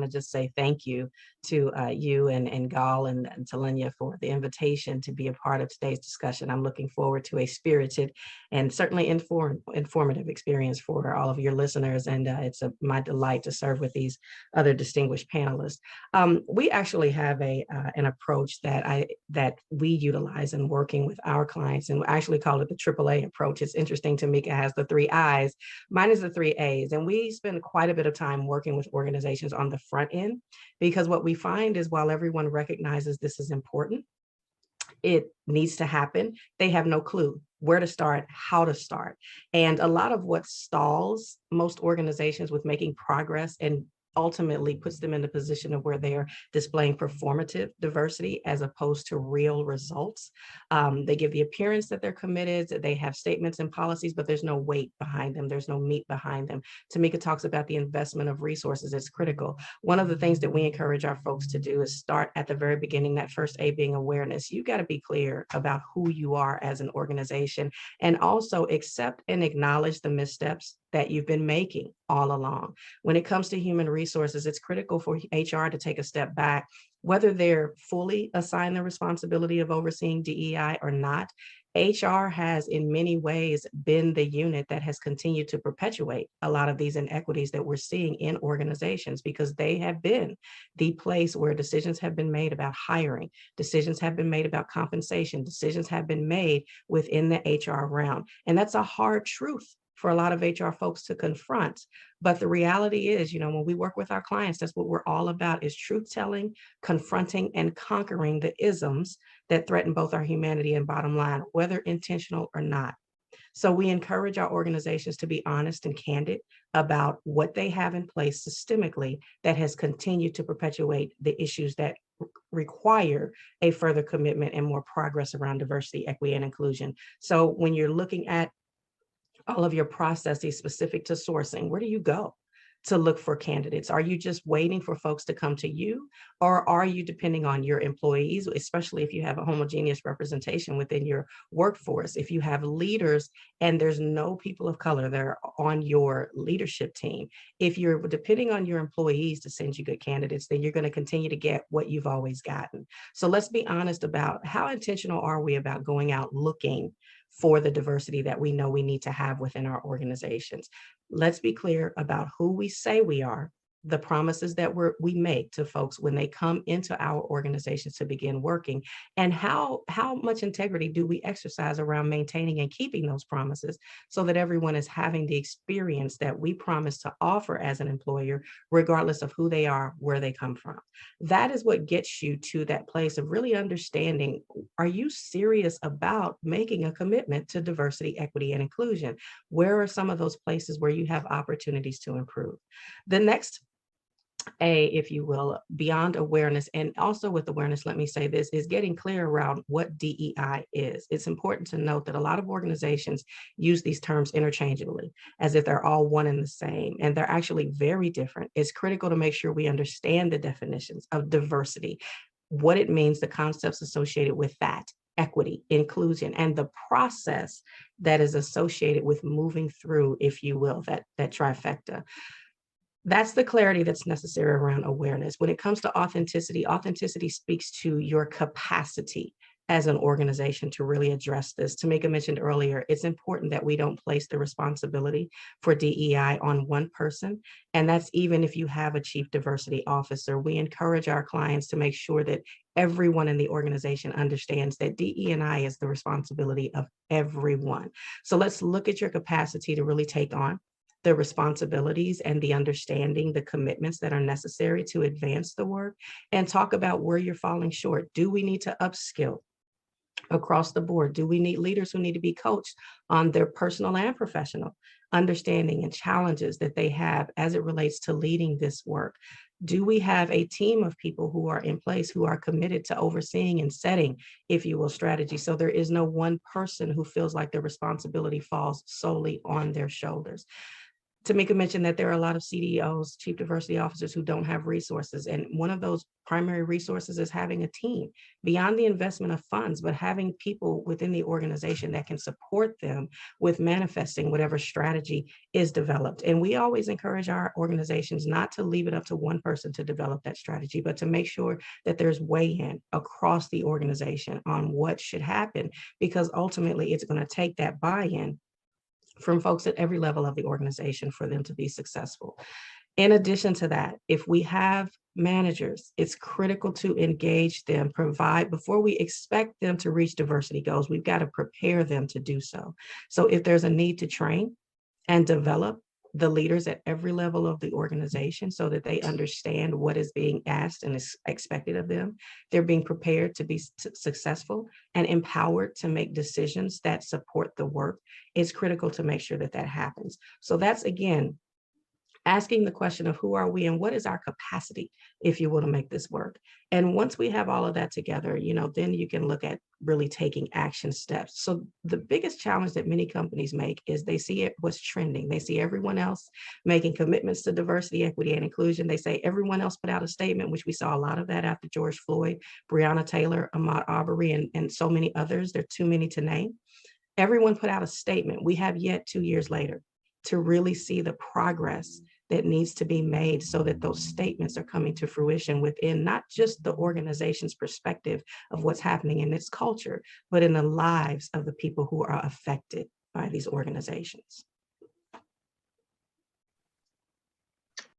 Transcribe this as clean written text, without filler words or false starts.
to just say thank you to you and Gal and Talenya for the invitation to be a part of today's discussion. I'm looking forward to a spirited and certainly informative experience for all of your listeners. And my delight to serve with these other distinguished panelists. We actually have an approach that we utilize in working with our clients, and we actually call it the AAA approach. It's interesting. Tamika has the 3 I's. Mine is the 3 A's. And we spend quite a bit of time working with organizations on the front end, because what we find is while everyone recognizes this is important, it needs to happen, they have no clue where to start, how to start. And a lot of what stalls most organizations with making progress and ultimately puts them in the position of where they are displaying performative diversity as opposed to real results. They give the appearance that they're committed, that they have statements and policies, but there's no weight behind them. There's no meat behind them. Tamika talks about the investment of resources. It's critical. One of the things that we encourage our folks to do is start at the very beginning, that first A being awareness. You got to be clear about who you are as an organization, and also accept and acknowledge the missteps that you've been making all along. When it comes to human resources, it's critical for HR to take a step back, whether they're fully assigned the responsibility of overseeing DEI or not. HR has in many ways been the unit that has continued to perpetuate a lot of these inequities that we're seeing in organizations, because they have been the place where decisions have been made about hiring, decisions have been made about compensation, decisions have been made within the HR realm. And that's a hard truth for a lot of HR folks to confront. But the reality is, when we work with our clients, that's what we're all about, is truth telling, confronting, and conquering the isms that threaten both our humanity and bottom line, whether intentional or not. So we encourage our organizations to be honest and candid about what they have in place systemically that has continued to perpetuate the issues that require a further commitment and more progress around diversity, equity, and inclusion. So when you're looking at all of your processes specific to sourcing, where do you go to look for candidates? Are you just waiting for folks to come to you, or are you depending on your employees, especially if you have a homogeneous representation within your workforce? If you have leaders and there's no people of color that are on your leadership team, if you're depending on your employees to send you good candidates, then you're going to continue to get what you've always gotten. So let's be honest about how intentional are we about going out looking for the diversity that we know we need to have within our organizations. Let's be clear about who we say we are, the promises that we make to folks when they come into our organizations to begin working, and how much integrity do we exercise around maintaining and keeping those promises so that everyone is having the experience that we promise to offer as an employer, regardless of who they are, where they come from. That is what gets you to that place of really understanding, are you serious about making a commitment to diversity, equity, and inclusion? Where are some of those places where you have opportunities to improve? The next A, if you will, beyond awareness, and also with awareness, let me say this, is getting clear around what DEI is. It's important to note that a lot of organizations use these terms interchangeably as if they're all one and the same, and they're actually very different. It's critical to make sure we understand the definitions of diversity, what it means, the concepts associated with that, equity, inclusion, and the process that is associated with moving through, if you will, that trifecta. That's the clarity that's necessary around awareness. When it comes to authenticity, authenticity speaks to your capacity as an organization to really address this. Tamika mentioned earlier, it's important that we don't place the responsibility for DEI on one person. And that's even if you have a chief diversity officer. We encourage our clients to make sure that everyone in the organization understands that DE&I is the responsibility of everyone. So let's look at your capacity to really take on the responsibilities and the understanding, the commitments that are necessary to advance the work, and talk about where you're falling short. Do we need to upskill across the board? Do we need leaders who need to be coached on their personal and professional understanding and challenges that they have as it relates to leading this work? Do we have a team of people who are in place who are committed to overseeing and setting, if you will, strategy? So there is no one person who feels like the responsibility falls solely on their shoulders. Tamika mentioned that there are a lot of CDOs, chief diversity officers, who don't have resources. And one of those primary resources is having a team beyond the investment of funds, but having people within the organization that can support them with manifesting whatever strategy is developed. And we always encourage our organizations not to leave it up to one person to develop that strategy, but to make sure that there's weigh-in across the organization on what should happen, because ultimately it's going to take that buy-in from folks at every level of the organization for them to be successful. In addition to that, if we have managers, it's critical to engage them, provide, before we expect them to reach diversity goals, we've got to prepare them to do so. So if there's a need to train and develop the leaders at every level of the organization so that they understand what is being asked and is expected of them, they're being prepared to be successful and empowered to make decisions that support the work. It's critical to make sure that that happens. So that's, again, asking the question of who are we and what is our capacity, if you will, to make this work. And once we have all of that together, then you can look at really taking action steps. So the biggest challenge that many companies make is they see it what's trending. They see everyone else making commitments to diversity, equity, and inclusion. They say everyone else put out a statement, which we saw a lot of that after George Floyd, Breonna Taylor, Ahmaud Arbery, and so many others. There are too many to name. Everyone put out a statement. We have yet 2 years later to really see the progress that needs to be made so that those statements are coming to fruition within not just the organization's perspective of what's happening in its culture, but in the lives of the people who are affected by these organizations.